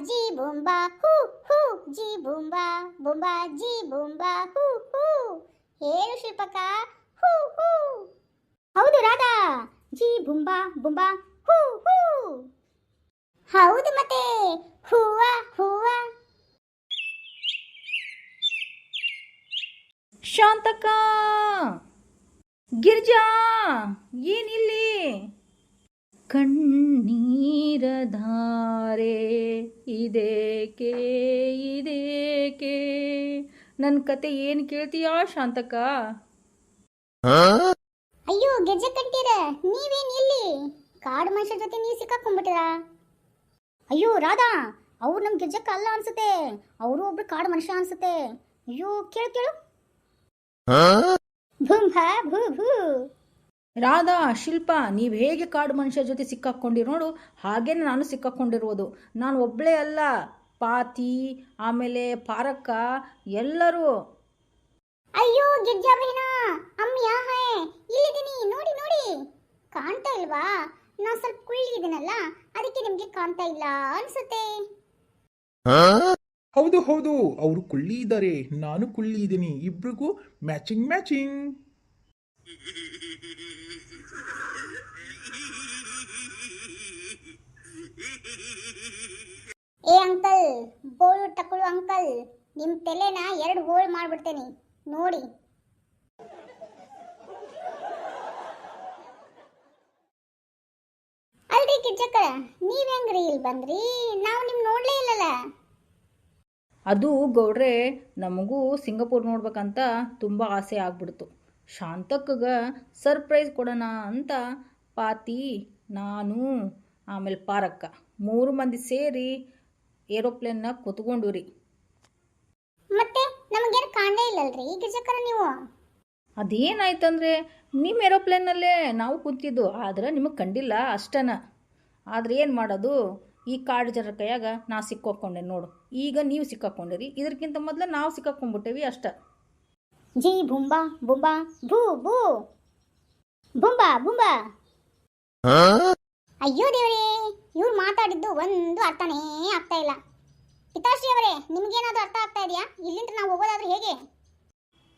G Bumba ಹೂ ಹೂ G Bumba Bumba G Bumba ಹೂ ಹೂ. ಹೇಳು ಶಿಲ್ಪಕ. ಹೂ ಹೂ. ಹೌದು Radha, G Bumba Bumba ಹೂ ಹೂ. ಹೌದು ಮತ್ತೆ, ಹೂವ ಹೂವ. ಶಾಂತಕ್ಕ, ಗಿರ್ಜಾ, ಏನಿಲ್ಲಿ? ಕಣ್ಣೀರ ಧಾರೆ ಇದೇಕೆ ಇದೇಕೆ? ನನ್ನ ಕತೆ ಏನು ಕೇಳ್ತೀಯಾ ಶಾಂತಕ್ಕ? ಅಯ್ಯೋ ಗೆಜ್ಜೆ ಕಟ್ತೀರ, ನೀವೇನ್ ಇಲ್ಲಿ? ಕಾಡು ಮನುಷ್ಯರ ಜೊತೆ ನೀವು ಸಿಕ್ಕಾಕೊಂಡ್ಬಿಟ್ಟಿರ. ಅಯ್ಯೋ ರಾಧಾ, ಅವ್ರು ನಮ್ ಗೆಜ್ಜಕ್ಕ ಅಲ್ಲ ಅನ್ಸುತ್ತೆ, ಅವರು ಒಬ್ರು ಕಾಡು ಮನುಷ್ಯ ಅನ್ಸುತ್ತೆ. ಅಯ್ಯೋ ಕೇಳು ಕೇಳು. ಭೂಂಭಾ ಭೂ ಭೂ. ರಾಧಾ, ಶಿಲ್ಪ, ನೀವು ಹೇಗೆ ಕಾಡು ಮನುಷ್ಯರ ಜೊತೆ ಸಿಕ್ಕಾಕೊಂಡಿರೋ ನೋಡು, ಹಾಗೇನೆ ನಾನು ಸಿಕ್ಕಾಕೊಂಡಿರುವುದು. ನಾನು ಒಬ್ಬಳೇ ಅಲ್ಲ, ಪಾತಿ, ಆಮೇಲೆ ಪಾರಕ್ಕ, ಎಲ್ಲರೂ. ಅಯ್ಯೋ ಗೆಜ್ಜಾ ಬಹನ, ಅಮ್ಮ ಹೇ, ಇಲ್ಲಿದ್ದೀನಿ ನೋಡಿ ನೋಡಿ. ಕಾಣ್ತಾ ಇಲ್ವಾ? ನಾ ಸ್ವಲ್ಪ ಕುಳ್ಳಿದ್ದೀನಲ್ಲ, ಅದಕ್ಕೆ ನಿಮ್ಗೆ ಕಾಣ್ತಾ ಇಲ್ಲ ಅನ್ಸುತ್ತೆ. ಹೌದು ಹೌದು, ಅವರು ಕುಳ್ಳಿ ಇದ್ದಾರೆ, ನಾನು ಕುಳ್ಳಿ ಇದ್ದೀನಿ, ಇಬ್ರಿಗೂ ಮ್ಯಾಚಿಂಗ್ ಮ್ಯಾಚಿಂಗ್. ಏ ಅಂಕಲ್, ಬೋಳು ಟಕ್ಕಳು ಅಂಕಲ್, ನಿಮ್ ತಲೆನ 2 ಹೋಳು ಮಾಡ್ಬಿಡ್ತೇನೆ ನೋಡಿ. ಅಲ್ರಿ ಕಿಚ್ಚಕ್ಕ, ನೀವ್ ಹೆಂಗ್ರಿ ಇಲ್ಲಿ ಬಂದ್ರಿ? ನಾವು ನಿಮ್ ನೋಡ್ಲೇ ಇಲ್ಲಲ್ಲ. ಅದು ಗೌಡ್ರೆ, ನಮಗೂ ಸಿಂಗಾಪುರ್ ನೋಡ್ಬೇಕಂತ ತುಂಬ ಆಸೆ ಆಗ್ಬಿಡ್ತು. ಶಾಂತಕ್ಕಗ ಸರ್ಪ್ರೈಸ್ ಕೊಡೋಣ ಅಂತ ಪಾತಿ, ನಾನು, ಆಮೇಲೆ ಪಾರಕ್ಕ 3 ಮಂದಿ ಸೇರಿ ಏರೋಪ್ಲೇನ್ನ ಕೂತ್ಕೊಂಡು ರೀ. ಮತ್ತೆ ನಮಗೇನು ಕಾಣಲೇ ಇಲ್ಲಲ್ರಿ ಗಿರ್ಜಕ್ಕರ ನೀವು? ಅದೇನಾಯ್ತಂದರೆ, ನಿಮ್ಮ ಏರೋಪ್ಲೇನ್ನಲ್ಲೇ ನಾವು ಕೂತಿದ್ದು, ಆದ್ರೆ ನಿಮಗೆ ಕಂಡಿಲ್ಲ ಅಷ್ಟನ. ಆದರೆ ಏನು ಮಾಡೋದು, ಈ ಕಾಡು ಜನರ ಕೈಯಾಗ ನಾ ಸಿಕ್ಕಾಕೊಂಡೆ ನೋಡು. ಈಗ ನೀವು ಸಿಕ್ಕಾಕೊಂಡಿರಿ, ಇದಕ್ಕಿಂತ ಮೊದಲು ನಾವು ಸಿಕ್ಕಾಕೊಂಡ್ಬಿಟ್ಟೇವಿ ಅಷ್ಟ. ಜಿ ಬುಂಬಾ ಬುಂಬಾ ಭೂ ಭೂ. ಬುಂಬಾ ಬುಂಬಾ. ಅಯ್ಯೋ ದೇವರೇ, ಇವ್ರು ಮಾತಾಡಿದ್ದು ಒಂದು ಅರ್ಥನೇ ಆಗ್ತಾ ಇಲ್ಲ. ಪಿತಾಶ್ರೀ ಅವರೇ, ನಿಮ್ಗೇನಾದ್ರೂ ಅರ್ಥ ಆಗ್ತಾ ಇದೆಯಾ? ಇಲ್ಲಿಂದ ನಾವು ಹೋಗೋದಾದ್ರೆ ಹೇಗೆ?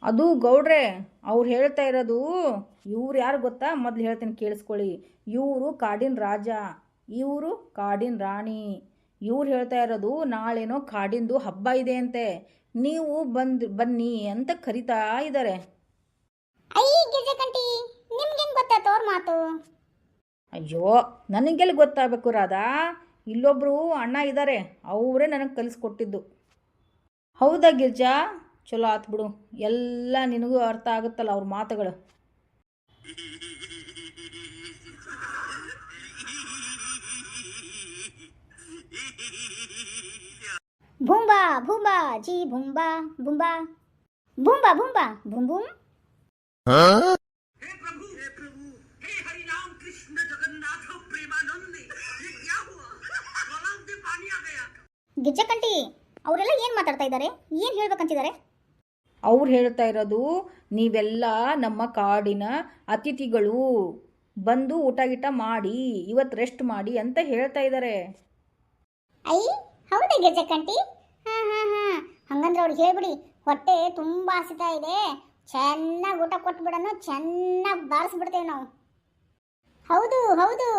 ಅದು ಗೌಡ್ರೆ, ಅವ್ರು ಹೇಳ್ತಾ ಇರೋದು, ಇವ್ರು ಯಾರು ಗೊತ್ತಾ? ಮೊದಲು ಹೇಳ್ತೀನಿ ಕೇಳಿಸ್ಕೊಳ್ಳಿ. ಇವರು ಕಾಡಿನ ರಾಜ, ಇವರು ಕಾಡಿನ ರಾಣಿ. ಇವ್ರು ಹೇಳ್ತಾ ಇರೋದು, ನಾಳೆನೋ ಕಾಡಿಂದು ಹಬ್ಬ ಇದೆ ಅಂತೆ, ನೀವು ಬನ್ನಿ ಅಂತ ಕರಿತಾ ಇದ್ದಾರೆ. ಅಯ್ಯ ಗಿರ್ಜಕಂಟಿ, ನಿಮ್ಗೇನು ಗೊತ್ತಾಯ್ತು ಅವ್ರ ಮಾತು? ಅಯ್ಯೋ, ನನಗೆಲ್ಲಿ ಗೊತ್ತಾಗಬೇಕು ರಾಧಾ? ಇಲ್ಲೊಬ್ರು ಅಣ್ಣ ಇದ್ದಾರೆ, ಅವರೇ ನನಗೆ ಕಲಿಸ್ಕೊಟ್ಟಿದ್ದು. ಹೌದಾ ಗಿರ್ಜಾ? ಚಲೋ ಆತು ಬಿಡು, ಎಲ್ಲ ನಿನಗೂ ಅರ್ಥ ಆಗುತ್ತಲ್ಲ ಅವ್ರ ಮಾತುಗಳು. ಬುಂಬಾ ಬುಂಬಾ ಜಿ ಬುಂಬಾ ಬುಂಬಾ ಬುಂಬಾ ಬುಂಬಾ ಬುಂ ಬುಂ. हे प्रभु, हे हरि राम कृष्ण जगन्नाथ प्रेमानंद, ये क्या हुआ? गलाव में पानी आ गया. ಗಿಜ್ಜಕಂಟಿ, ಅವರೆಲ್ಲ ಏನ್ ಮಾತಾಡ್ತಾ ಇದ್ದಾರೆ? ಏನ್ ಹೇಳ್ಬೇಕಂತಿದ್ದಾರೆ? ಅವ್ರು ಹೇಳ್ತಾ ಇರೋದು, ನೀವೆಲ್ಲ ನಮ್ಮ ಕಾಡಿನ ಅತಿಥಿಗಳು, ಬಂದು ಊಟ ಗೀಟ ಮಾಡಿ ಇವತ್ತು ರೆಸ್ಟ್ ಮಾಡಿ ಅಂತ ಹೇಳ್ತಾ ಇದ್ದಾರೆ. ಐ ಹೌದಾ ಗಿರ್ಜಕಂಟಿ? ಹಾ ಹಾ ಹಾ, ಹಂಗಂದ್ರೆ ಅವ್ರಿಗೆ ಹೇಳ್ಬಿಡಿ, ಹೊಟ್ಟೆ ತುಂಬಾ ಹಸಿತಾ ಇದೆ, ಚೆನ್ನಾಗಿ ಊಟ ಕೊಟ್ಬಿಡೋಣ, ಚೆನ್ನಾಗಿ ಬಾರಿಸ್ಬಿಡ್ತೇವೆ ನಾವು. ಹೌದು ಹೌದು,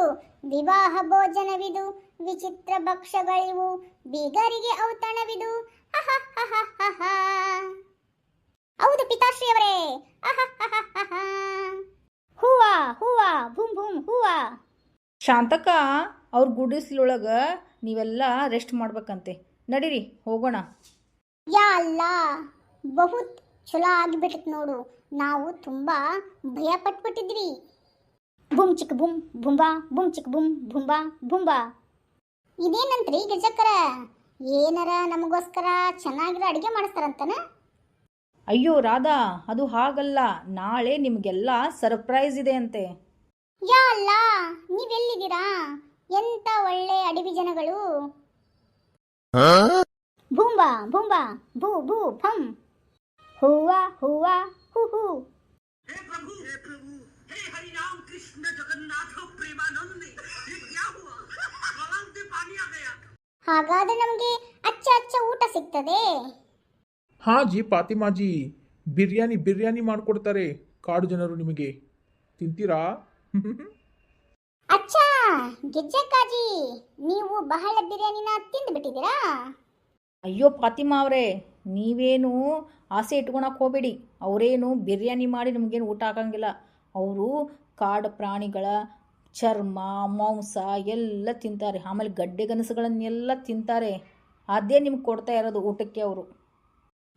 ವಿವಾಹ ಭೋಜನವಿದು, ವಿಚಿತ್ರ ಭಕ್ಷ್ಯಗಳಿವು, ಬೀಗರಿಗೆ ಔತಣವಿದು. ಹೌದು ಪಿತಾಶ್ರೀ ಅವರೇ. ಹೂವ ಹೂವ ಭೂಮ್ ಭೂಮ್ ಹೂವ. ಶಾಂತಕ್ಕ, ಅವ್ರ ಗುಡಿಸ್ಲೊಳಗೆ ನೀವೆಲ್ಲ ರೆಸ್ಟ್ ಮಾಡ್ಬೇಕಂತೆ, ನಡೀರಿ ಹೋಗೋಣ. ಯಾ ಅಲ್ಲ, ಬಹುತ್ ಚಲೋ ಆಗಿಬಿಟ್ಟಿತ್ತು ನೋಡು, ನಾವು ತುಂಬಾ ಭಯ ಪಟ್ಬಿಟ್ಟಿದ್ವಿ. ಬುಮ್ ಚಿಕ್ ಬುಮ್ ಬುಂಬಾ, ಬುಮ್ ಚಿಕ್ ಬುಮ್ ಬುಂಬಾ ಬುಂಬಾ. ಇದೇನಂತ್ರಿ ಗಿರ್ಜಕ್ಕರ, ಏನಾರ ನಮಗೋಸ್ಕರ ಚೆನ್ನಾಗಿರೋ ಅಡುಗೆ ಮಾಡಿಸ್ತಾರಂತನ? ಅಯ್ಯೋ ರಾಧಾ, ಅದು ಹಾಗಲ್ಲ, ನಾಳೆ ನಿಮಗೆಲ್ಲ ಸರ್ಪ್ರೈಸ್ ಇದೆ ಅಂತೆ. ಯಾ ಅಲ್ಲ, ನೀವೆಲ್ಲಿದ್ದೀರಾ? ಎಂತ ಒಳ್ಳೆ ಅಡವಿ ಜನಗಳು. ಬೂಂಬಾ ಬೂಂಬಾ ಭೂ ಭೂ ಫಂ. ಹೂವ ಹೂವ ಹೂ ಹೂ. हे प्रभु, हे हरि राम कृष्ण जगन्नाथ प्रेमानंद, ये क्या हुआ? गलाव में पानी आ गया. ಹಾಗಾದ್ರೆ ನಮಗೆ ಅಚ್ಚ ಅಚ್ಚ ಊಟ ಸಿಗ್ತದೆ. ಹಾಂ ಜಿ ಫಾತಿಮಾಜಿ, ಬಿರಿಯಾನಿ ಮಾಡಿಕೊಡ್ತಾರೆ ಕಾಡು ಜನರು, ನಿಮಗೆ ತಿಂತೀರಾ? ಅಚ್ಚ ಗಿಜ್ಜಕ್ಕಾಜಿ, ನೀವು ಬಹಳ ಬಿರಿಯಾನಿನ ತಿಂದು ಬಿಟ್ಟಿದ್ದೀರಾ? ಅಯ್ಯೋ ಫಾತಿಮಾ ಅವರೇ, ನೀವೇನು ಆಸೆ ಇಟ್ಕೊಳಕ್ಕೆ ಹೋಗಬೇಡಿ. ಅವರೇನು ಬಿರಿಯಾನಿ ಮಾಡಿ ನಮಗೇನು ಊಟ ಹಾಕಂಗಿಲ್ಲ. ಅವರು ಕಾಡು ಪ್ರಾಣಿಗಳ ಚರ್ಮ, ಮಾಂಸ ಎಲ್ಲ ತಿಂತಾರೆ. ಆಮೇಲೆ ಗಡ್ಡೆ ಗನಸುಗಳನ್ನೆಲ್ಲ ತಿಂತಾರೆ. ಅದೇ ನಿಮ್ಗೆ ಕೊಡ್ತಾ ಇರೋದು ಊಟಕ್ಕೆ ಅವರು.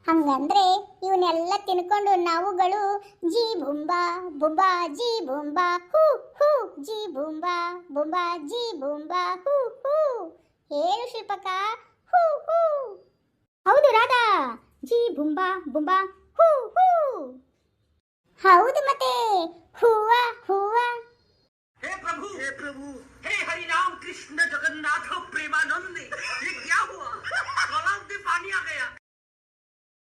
ಹಂಗಂದ್ರೆ ಇವನ್ನೆಲ್ಲ ತಿನ್ಕೊಂಡು ನಾವುಗಳು ಜೀ ಬುಂಬಾ ಬುಂಬಾ ಜೀ ಬುಂಬಾ ಹೂ ಹೂ ಜೀ ಬುಂಬಾ ಬುಂಬಾ ಜೀ ಬುಂಬಾ ಹೂ ಹೂ. ಹೇಳು ಶಿಲ್ಪಕ, ಹೂ ಹೂ. ಹೌದು ರಾಧಾ, ಜೀ ಬುಂಬಾ ಬುಂಬಾ ಹೂ ಹೂ. ಹೌದು ಮತ್ತೆ